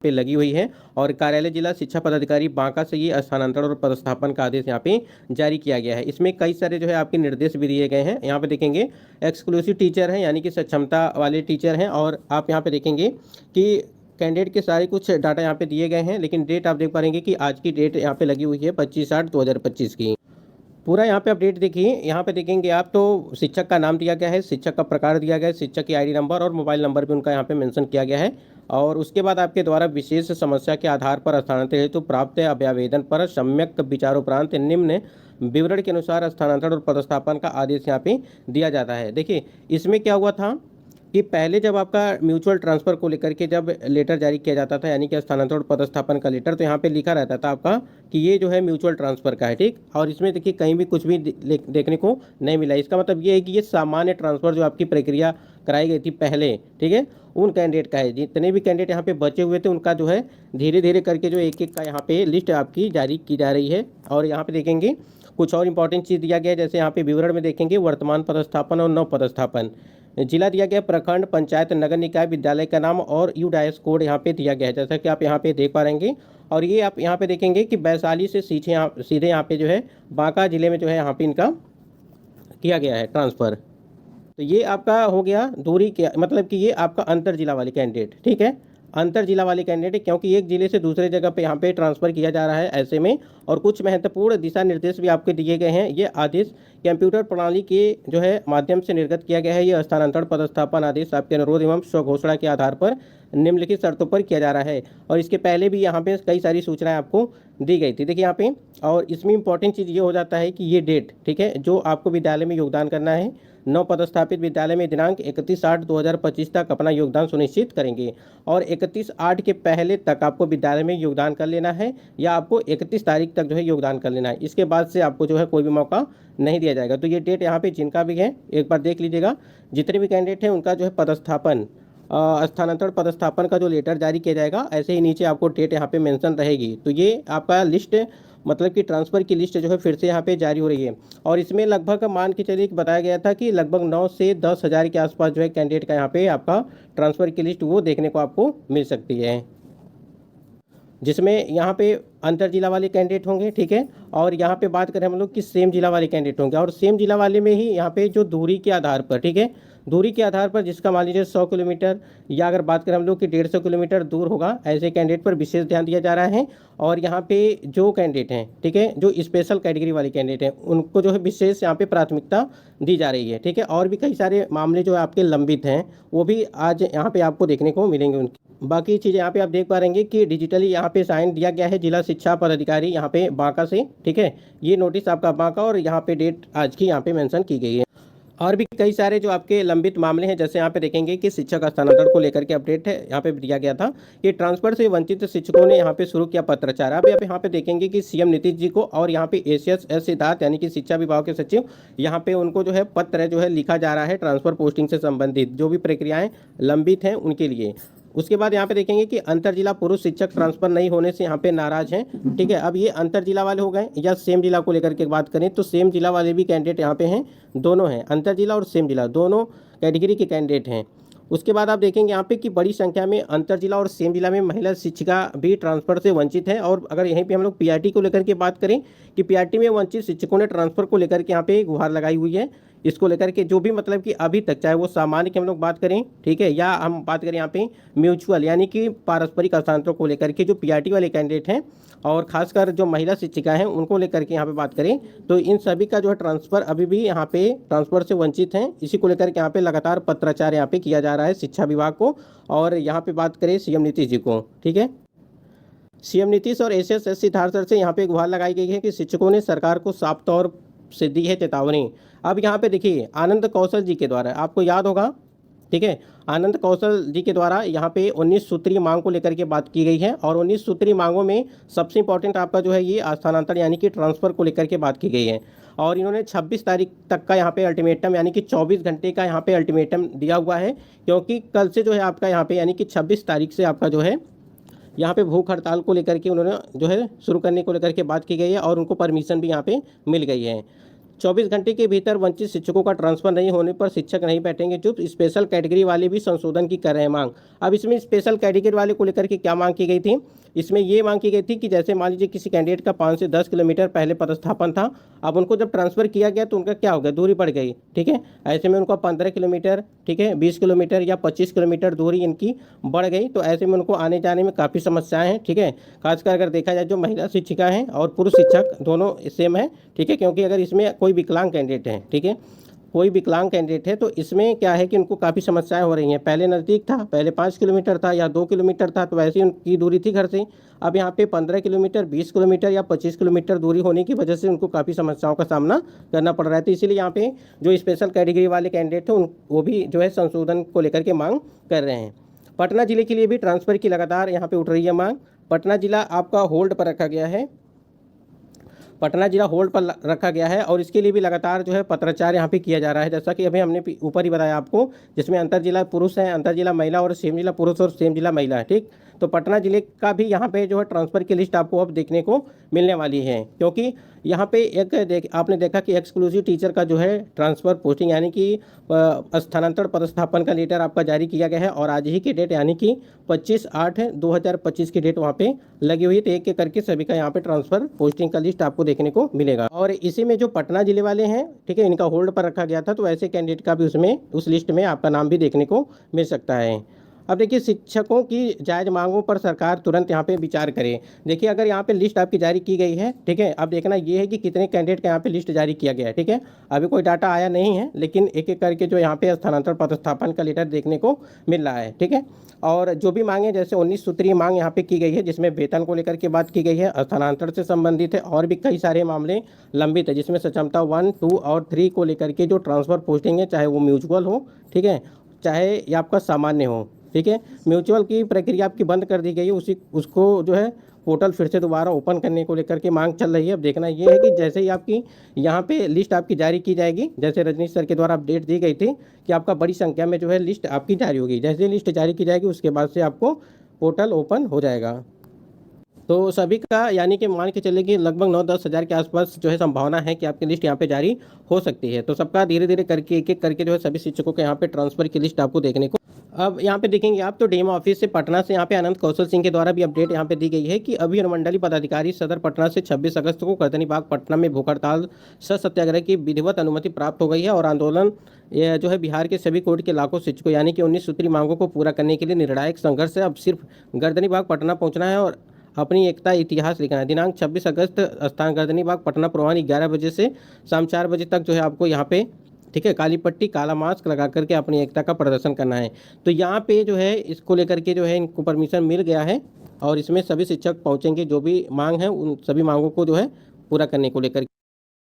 पे लगी हुई है और कार्यालय जिला शिक्षा पदाधिकारी बांका से ये स्थानांतरण और पदस्थापन का आदेश यहाँ पे जारी किया गया है। इसमें कई सारे जो है आपके निर्देश भी दिए गए हैं। यहाँ पे देखेंगे एक्सक्लूसिव टीचर हैं, यानी कि सक्षमता वाले टीचर हैं, और आप यहाँ पे देखेंगे कि कैंडिडेट के सारे कुछ डाटा यहाँ पे दिए गए हैं। लेकिन डेट आप देख पाएंगे कि आज की डेट यहाँ पे लगी हुई है 25/8/2025 की। पूरा यहाँ पे अपडेट देखिए, यहाँ पे देखेंगे आप तो शिक्षक का नाम दिया गया है, शिक्षक का प्रकार दिया गया है, शिक्षक की आईडी नंबर और मोबाइल नंबर भी उनका यहाँ पे मेंशन किया गया है। और उसके बाद आपके द्वारा विशेष समस्या के आधार पर स्थानांतरण हेतु प्राप्त अभ्यावेदन पर सम्यक विचारोपरांत निम्न विवरण के अनुसार स्थानांतरण और पदस्थापन का आदेश यहाँ पे दिया जाता है। देखिए इसमें क्या हुआ था कि पहले जब आपका म्यूचुअल ट्रांसफ़र को लेकर के जब लेटर जारी किया जाता था, यानी कि स्थानांतरण पदस्थापन का लेटर, तो यहाँ पे लिखा रहता था आपका कि ये जो है म्यूचुअल ट्रांसफ़र का है, ठीक। और इसमें देखिए कहीं भी कुछ भी देखने को नहीं मिला। इसका मतलब ये है कि ये सामान्य ट्रांसफ़र जो आपकी प्रक्रिया कराई गई थी पहले, ठीक है, उन कैंडिडेट का है। जितने भी कैंडिडेट यहाँ पे बचे हुए थे उनका जो है धीरे धीरे करके जो एक एक का यहाँ पे लिस्ट आपकी जारी की जा रही है। और यहाँ पे देखेंगे कुछ और इंपॉर्टेंट चीज़ दिया गया है, जैसे यहाँ पे विवरण में देखेंगे वर्तमान पदस्थापन और नव पदस्थापन, जिला दिया गया, प्रखंड, पंचायत, नगर निकाय, विद्यालय का नाम और यूडाइस कोड यहाँ पे दिया गया है, जैसा कि आप यहाँ पे देख पा रहेंगे। और ये आप यहाँ पे देखेंगे कि वैशाली से सीधे यहाँ पे जो है बांका जिले में जो है यहाँ पे इनका किया गया है ट्रांसफ़र। तो ये आपका हो गया दूरी के, मतलब कि ये आपका अंतर जिला वाले कैंडिडेट, ठीक है, अंतर जिला वाले कैंडिडेट, क्योंकि एक जिले से दूसरे जगह पे यहाँ पे ट्रांसफ़र किया जा रहा है ऐसे में। और कुछ महत्वपूर्ण दिशा निर्देश भी आपके दिए गए हैं। ये आदेश कंप्यूटर प्रणाली के जो है माध्यम से निर्गत किया गया है। ये स्थानांतरण पदस्थापन आदेश आपके अनुरोध एवं स्वघोषणा के आधार पर निम्नलिखित शर्तों पर किया जा रहा है। और इसके पहले भी यहाँ पे कई सारी सूचनाएं आपको दी गई थी, देखिए यहाँ पे। और इसमें इंपॉर्टेंट चीज़ ये हो जाता है कि ये डेट, ठीक है, जो आपको विद्यालय में योगदान करना है, नव पदस्थापित विद्यालय में दिनांक 31/8/2025 तक अपना योगदान सुनिश्चित करेंगे। और 31/8 के पहले तक आपको विद्यालय में योगदान कर लेना है, या आपको 31 तारीख तक जो है योगदान कर लेना है। इसके बाद से आपको जो है कोई भी मौका नहीं दिया जाएगा। तो ये डेट यहाँ पे जिनका भी है एक बार देख लीजिएगा, जितने भी कैंडिडेट हैं उनका जो है पदस्थापन स्थानांतरण पदस्थापन का जो लेटर जारी किया जाएगा, ऐसे ही नीचे आपको डेट यहाँ पे मेंशन रहेगी। तो ये आपका लिस्ट, मतलब कि ट्रांसफ़र की लिस्ट जो है फिर से यहाँ पे जारी हो रही है। और इसमें लगभग मान के चलिए बताया गया था कि लगभग 9 से 10 हज़ार के आसपास जो है कैंडिडेट का यहाँ पे आपका ट्रांसफ़र की लिस्ट वो देखने को आपको मिल सकती है, जिसमें यहाँ पे अंतर जिला वाले कैंडिडेट होंगे, ठीक है। और यहाँ पे बात करें हम लोग कि सेम जिला वाले कैंडिडेट होंगे, और सेम जिला वाले में ही यहाँ पे जो दूरी के आधार पर, ठीक है, दूरी के आधार पर जिसका मान लीजिए 100 किलोमीटर, या अगर बात करें हम लोग कि 150 किलोमीटर दूर होगा, ऐसे कैंडिडेट पर विशेष ध्यान दिया जा रहा है। और यहाँ पे जो कैंडिडेट हैं, ठीक है, जो स्पेशल कैटेगरी वाले कैंडिडेट हैं, उनको जो है विशेष यहाँ पे प्राथमिकता दी जा रही है, ठीक है। और भी कई सारे मामले जो आपके लंबित हैं वो भी आज यहाँ पे आपको देखने को मिलेंगे उनकी। बाकी चीज़ें यहाँ पे आप देख पा रहेंगे कि डिजिटली यहाँ पे साइन दिया गया है जिला शिक्षा पदाधिकारी यहाँ पे बांका से, ठीक है। ये नोटिस आपका बांका, और यहाँ पे डेट आज की यहाँ पे मेंशन की गई है। और भी कई सारे जो आपके लंबित मामले हैं, जैसे यहाँ पे देखेंगे कि शिक्षक स्थानांतरण को लेकर के अपडेट है, यहाँ पे दिया गया था कि ट्रांसफर से वंचित शिक्षकों ने यहाँ पे शुरू किया पत्राचार। अब यहाँ पे देखेंगे कि सीएम नीतीश जी को और यहाँ पे एसीएस एस सिद्धार्थ, यानी कि शिक्षा विभाग के सचिव, यहाँ पे उनको जो है पत्र जो है लिखा जा रहा है ट्रांसफर पोस्टिंग से संबंधित जो भी प्रक्रियाएं लंबित हैं उनके लिए। उसके बाद यहाँ पे देखेंगे कि अंतर जिला पुरुष शिक्षक ट्रांसफर नहीं होने से यहाँ पे नाराज हैं, ठीक है। अब ये अंतर जिला वाले हो गए, या सेम जिला को लेकर के बात करें तो सेम जिला वाले भी कैंडिडेट यहाँ पे हैं, दोनों हैं, अंतर जिला और सेम जिला दोनों कैटेगरी के कैंडिडेट हैं। उसके बाद आप देखेंगे यहाँ पे कि बड़ी संख्या में अंतर जिला और सेम जिला में महिला शिक्षिका भी ट्रांसफर से वंचित है। और अगर यहीं पे हम लोग पीआरटी को लेकर के बात करें कि पीआरटी में वंचित शिक्षकों ने ट्रांसफर को लेकर के यहाँ पे गुहार लगाई हुई है, इसको लेकर के जो भी मतलब कि अभी तक, चाहे वो सामान्य की हम लोग बात करें, ठीक है, या हम बात करें यहाँ पे म्यूचुअल यानी कि पारस्परिक हस्तांतरण को लेकर के जो पीआरटी वाले कैंडिडेट हैं, और खासकर जो महिला शिक्षिका हैं उनको लेकर के यहाँ पे बात करें, तो इन सभी का जो है ट्रांसफ़र अभी भी यहाँ पे ट्रांसफ़र से वंचित हैं। इसी को लेकर के यहाँ पे लगातार पत्राचार यहाँ पे किया जा रहा है शिक्षा विभाग को। और यहाँ पे बात करें सीएम नीतीश जी को, ठीक है, सीएम नीतीश और एसीएस एस सिद्धार्थ सर से यहाँ पे गुहार लगाई गई है कि शिक्षकों ने सरकार को साफ तौर से दी है चेतावनी। अब यहाँ पे देखिए आनंद कौशल जी के द्वारा, आपको याद होगा, ठीक है, आनंद कौशल जी के द्वारा यहाँ पे 19 सूत्रीय मांग को लेकर के बात की गई है। और 19 सूत्रीय मांगों में सबसे इंपॉर्टेंट आपका जो है ये स्थानांतरण यानी कि ट्रांसफ़र को लेकर के बात की गई है। और इन्होंने 26 तारीख तक का यहाँ पे अल्टीमेटम, यानी कि 24 घंटे का यहाँ पे अल्टीमेटम दिया हुआ है, क्योंकि कल से जो है आपका यहाँ पे यानी कि 26 तारीख से आपका जो है यहाँ पे भूख हड़ताल को लेकर के उन्होंने जो है शुरू करने को लेकर के बात की गई है, और उनको परमिशन भी यहाँ पे मिल गई है। 24 घंटे के भीतर वंचित शिक्षकों का ट्रांसफर नहीं होने पर शिक्षक नहीं बैठेंगे चुप। स्पेशल कैटेगरी वाले भी संशोधन की कर रहे हैं मांग। अब इसमें स्पेशल कैटेगरी वाले को लेकर के क्या मांग की गई थी, इसमें ये मांग की गई थी कि जैसे मान लीजिए किसी कैंडिडेट का 5 से 10 किलोमीटर पहले पदस्थापन था, अब उनको जब ट्रांसफर किया गया तो उनका क्या हो गया, दूरी बढ़ गई। ठीक है, ऐसे में उनको 15 किलोमीटर, ठीक है, 20 किलोमीटर या 25 किलोमीटर दूरी इनकी बढ़ गई। तो ऐसे में उनको आने जाने में काफ़ी समस्याएं हैं। ठीक है, खासकर अगर देखा जाए जो महिला शिक्षिका हैं और पुरुष शिक्षक दोनों सेम है। ठीक है, क्योंकि अगर इसमें कोई विकलांग कैंडिडेट है, ठीक है, कोई विकलांग कैंडिडेट है तो इसमें क्या है कि उनको काफ़ी समस्याएं हो रही हैं। पहले नज़दीक था, पहले 5 किलोमीटर था या 2 किलोमीटर था, तो वैसे ही उनकी दूरी थी घर से। अब यहाँ पे 15 किलोमीटर, 20 किलोमीटर या 25 किलोमीटर दूरी होने की वजह से उनको काफ़ी समस्याओं का सामना करना पड़ रहा है। तो इसीलिए यहाँ पे जो स्पेशल कैटेगरी वाले कैंडिडेट थे वो भी जो है संशोधन को लेकर के मांग कर रहे हैं। पटना जिले के लिए भी ट्रांसफ़र की लगातार यहाँ पे उठ रही है मांग। पटना जिला आपका होल्ड पर रखा गया है, पटना जिला होल्ड पर रखा गया है और इसके लिए भी लगातार जो है पत्राचार यहाँ पे किया जा रहा है, जैसा कि अभी हमने ऊपर ही बताया आपको, जिसमें अंतर जिला पुरुष है, अंतर जिला महिला और सेम जिला पुरुष और सेम जिला महिला है। ठीक, तो पटना जिले का भी यहाँ पे जो है ट्रांसफ़र की लिस्ट आपको अब देखने को मिलने वाली है, क्योंकि यहाँ पे एक आपने देखा कि एक्सक्लूसिव टीचर का जो है ट्रांसफ़र पोस्टिंग यानी कि स्थानांतरण पदस्थापन का लेटर आपका जारी किया गया है और आज ही की डेट यानी कि 25/8/2025 की डेट वहाँ पे लगी हुई है। तो एक एक करके सभी का यहाँ पे ट्रांसफ़र पोस्टिंग का लिस्ट आपको देखने को मिलेगा। और इसी में जो पटना जिले वाले हैं, ठीक है, इनका होल्ड पर रखा गया था, तो ऐसे कैंडिडेट का भी उसमें उस लिस्ट में आपका नाम भी देखने को मिल सकता है। अब देखिए, शिक्षकों की जायज़ मांगों पर सरकार तुरंत यहाँ पे विचार करे। देखिए, अगर यहाँ पे लिस्ट आपकी जारी की गई है, ठीक है, अब देखना ये है कि कितने कैंडिडेट का यहाँ पे लिस्ट जारी किया गया है। ठीक है, अभी कोई डाटा आया नहीं है, लेकिन एक एक करके जो यहाँ पे स्थानांतरण पदस्थापन का लेटर देखने को मिल रहा है। ठीक है, और जो भी मांगे जैसे 19 सूत्रीय मांग यहाँ पे की गई है, जिसमें वेतन को लेकर के बात की गई है, स्थानांतरण से संबंधित है और भी कई सारे मामले लंबित है, जिसमें सक्षमता 1, 2 और 3 को लेकर के जो ट्रांसफ़र पोस्टिंग है, चाहे वो म्यूचुअल हो, ठीक है, चाहे ये आपका सामान्य हो। ठीक है, म्यूचुअल की प्रक्रिया आपकी बंद कर दी गई है, उसको जो है पोर्टल फिर से दोबारा ओपन करने को लेकर के मांग चल रही है। अब देखना ये है कि जैसे ही आपकी यहाँ पे लिस्ट आपकी जारी की जाएगी, जैसे रजनीश सर के द्वारा अपडेट दी गई थी कि आपका बड़ी संख्या में जो है लिस्ट आपकी जारी होगी, जैसे ही लिस्ट जारी की जाएगी उसके बाद से आपको पोर्टल ओपन हो जाएगा। तो सभी का यानी कि मान के चले कि लगभग 9-10 हज़ार के आसपास जो है संभावना है कि आपकी लिस्ट यहाँ पे जारी हो सकती है। तो सबका धीरे धीरे करके एक एक करके जो है सभी शिक्षकों के यहाँ पे ट्रांसफ़र की लिस्ट आपको देखने को। अब यहाँ पे देखेंगे आप तो डीएम ऑफिस से पटना से यहाँ पे अनंत कौशल सिंह के द्वारा भी अपडेट यहाँ पे दी गई है कि अभी अनुमंडलीय पदाधिकारी सदर पटना से 26 अगस्त को गर्दनी बाग पटना में भूख हड़ताल सत्याग्रह की विधिवत अनुमति प्राप्त हो गई है और आंदोलन यह जो है बिहार के सभी कोर्ट के लाखों शिक्षकों यानी कि 19 सूत्री मांगों को पूरा करने के लिए निर्णायक संघर्ष है। अब सिर्फ गर्दनी बाग पटना पहुँचना है और अपनी एकता इतिहास लिखना है। दिनांक 26 अगस्त स्थान गर्दनी बाग पटना पूर्वान्ह 11 बजे से शाम 4 बजे तक जो है आपको यहाँ पे, ठीक है, काली पट्टी काला मास्क लगा करके अपनी एकता का प्रदर्शन करना है। तो यहाँ पे जो है इसको लेकर के जो है इनको परमिशन मिल गया है और इसमें सभी शिक्षक पहुँचेंगे, जो भी मांग है उन सभी मांगों को जो है पूरा करने को लेकर।